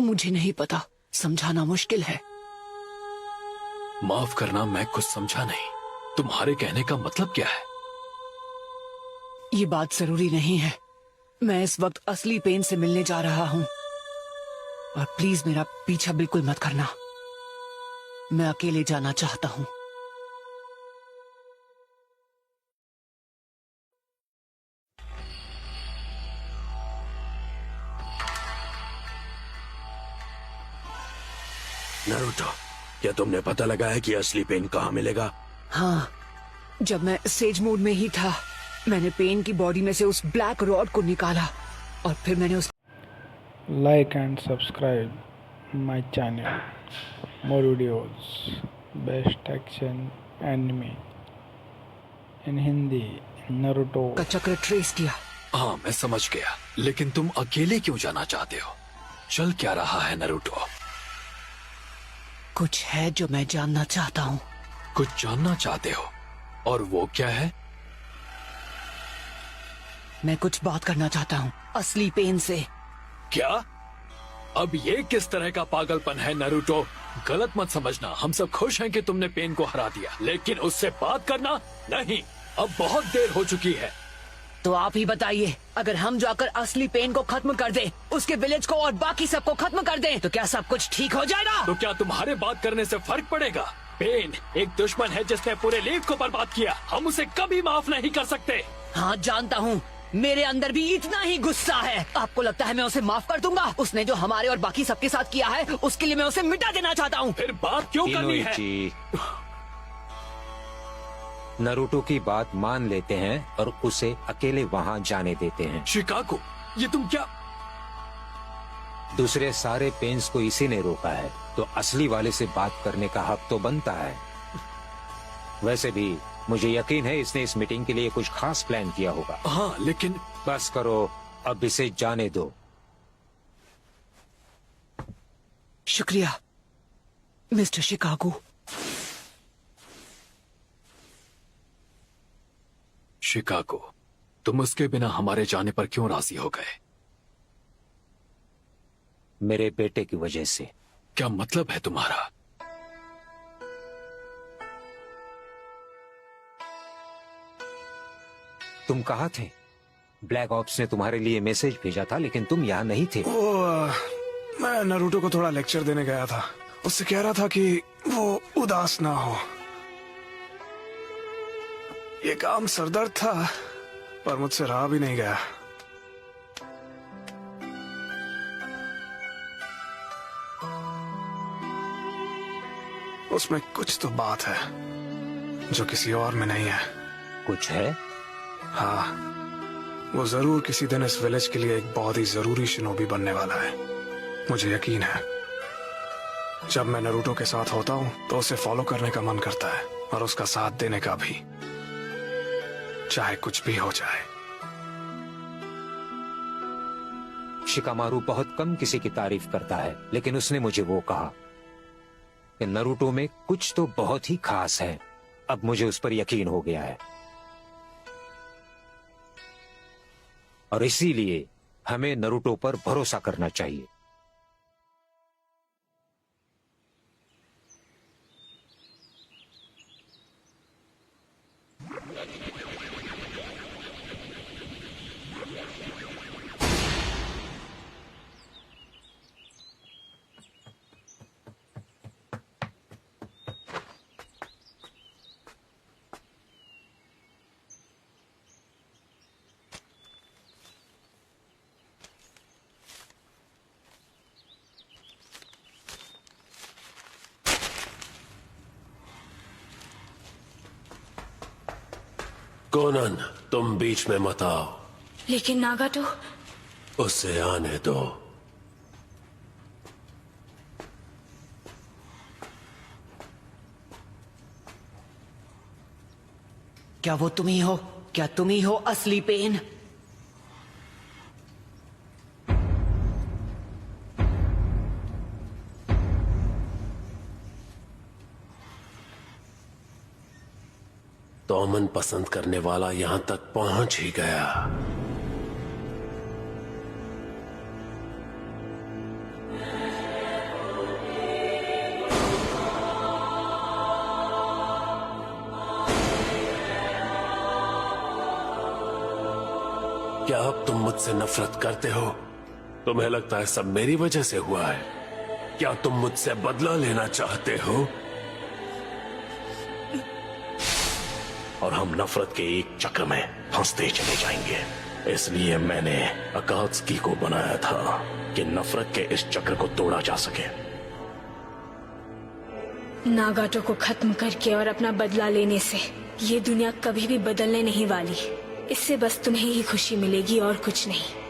मुझे नहीं पता, समझाना मुश्किल है। माफ करना, मैं कुछ समझा नहीं। तुम्हारे कहने का मतलब क्या है? ये बात जरूरी नहीं है। मैं इस वक्त असली पेन से मिलने जा रहा हूँ, और प्लीज मेरा पीछा बिल्कुल मत करना। मैं अकेले जाना चाहता हूँ। नारुतो, क्या तुमने पता लगाया कि असली पेन कहाँ मिलेगा? हाँ, जब मैं सेज मोड में ही था, मैंने पेन की बॉडी में से उस ब्लैक रॉड को निकाला, और फिर मैंने उस Like and subscribe my channel. More videos, best action anime in Hindi, Naruto. का चक्र ट्रेस किया। हाँ, मैं समझ गया, लेकिन तुम अकेले क्यों जाना चाहते हो? चल क्या रहा है नारुतो? कुछ है जो मैं जानना चाहता हूँ। कुछ जानना चाहते हो? और वो क्या है? मैं कुछ बात करना चाहता हूँ असली पेन से। क्या? अब ये किस तरह का पागलपन है नारुतो? गलत मत समझना, हम सब खुश हैं कि तुमने पेन को हरा दिया, लेकिन उससे बात करना नहीं। अब बहुत देर हो चुकी है। तो आप ही बताइए, अगर हम जाकर असली पेन को खत्म कर दें, उसके विलेज को और बाकी सबको खत्म कर दें, तो क्या सब कुछ ठीक हो जाएगा? तो क्या तुम्हारे बात करने से फर्क पड़ेगा? पेन एक दुश्मन है जिसने पूरे लीग को बर्बाद किया। हम उसे कभी माफ नहीं कर सकते। हाँ जानता हूँ, मेरे अंदर भी इतना ही गुस्सा है। आपको लगता है मैं उसे माफ कर दूंगा? उसने जो हमारे और बाकी सबके साथ किया है, उसके लिए मैं उसे मिटा देना चाहता हूँ। फिर बात क्यों करनी है? नारुतो की बात मान लेते हैं और उसे अकेले वहाँ जाने देते हैं। शिकागो, ये तुम क्या? दूसरे सारे पेन्स को इसी ने रोका है, तो असली वाले से बात करने का हक तो बनता है। वैसे भी मुझे यकीन है इसने इस मीटिंग के लिए कुछ खास प्लान किया होगा। हाँ, लेकिन बस करो, अब इसे जाने दो। शुक्रिया मिस्टर शिकागो। शिकागो, तुम उसके बिना हमारे जाने पर क्यों राजी हो गए? मेरे बेटे की वजह से। क्या मतलब है तुम्हारा? तुम कहाँ थे? ब्लैक ऑप्स ने तुम्हारे लिए मैसेज भेजा था, लेकिन तुम यहाँ नहीं थे। मैं नारुतो को थोड़ा लेक्चर देने गया था। उससे कह रहा था कि वो उदास ना हो। ये काम सरदर्द था, पर मुझसे रहा भी नहीं गया। उसमें कुछ तो बात है जो किसी और में नहीं है। कुछ है? हाँ, वो जरूर किसी दिन इस विलेज के लिए एक बहुत ही जरूरी शिनोबी बनने वाला है। मुझे यकीन है। जब मैं नारुतो के साथ होता हूँ तो उसे फॉलो करने का मन करता है, और उसका साथ देने का भी, चाहे कुछ भी हो जाए। शिकामारू बहुत कम किसी की तारीफ करता है, लेकिन उसने मुझे वो कहा कि नारुतो में कुछ तो बहुत ही खास है। अब मुझे उस पर यकीन हो गया है, और इसीलिए हमें नारुतो पर भरोसा करना चाहिए। कोनन, तुम बीच में मत आओ। लेकिन नागाटो। उसे आने दो। क्या वो तुम ही हो? क्या तुम ही हो असली पेन? तो अमन पसंद करने वाला यहां तक पहुंच ही गया। क्या अब तुम मुझसे नफरत करते हो? तुम्हें लगता है सब मेरी वजह से हुआ है? क्या तुम मुझसे बदला लेना चाहते हो? और हम नफरत के एक चक्र में फंसते चले जाएंगे। इसलिए मैंने अकात्सुकी को बनाया था कि नफरत के इस चक्र को तोड़ा जा सके। नागाटो को खत्म करके और अपना बदला लेने से ये दुनिया कभी भी बदलने नहीं वाली। इससे बस तुम्हें ही खुशी मिलेगी और कुछ नहीं।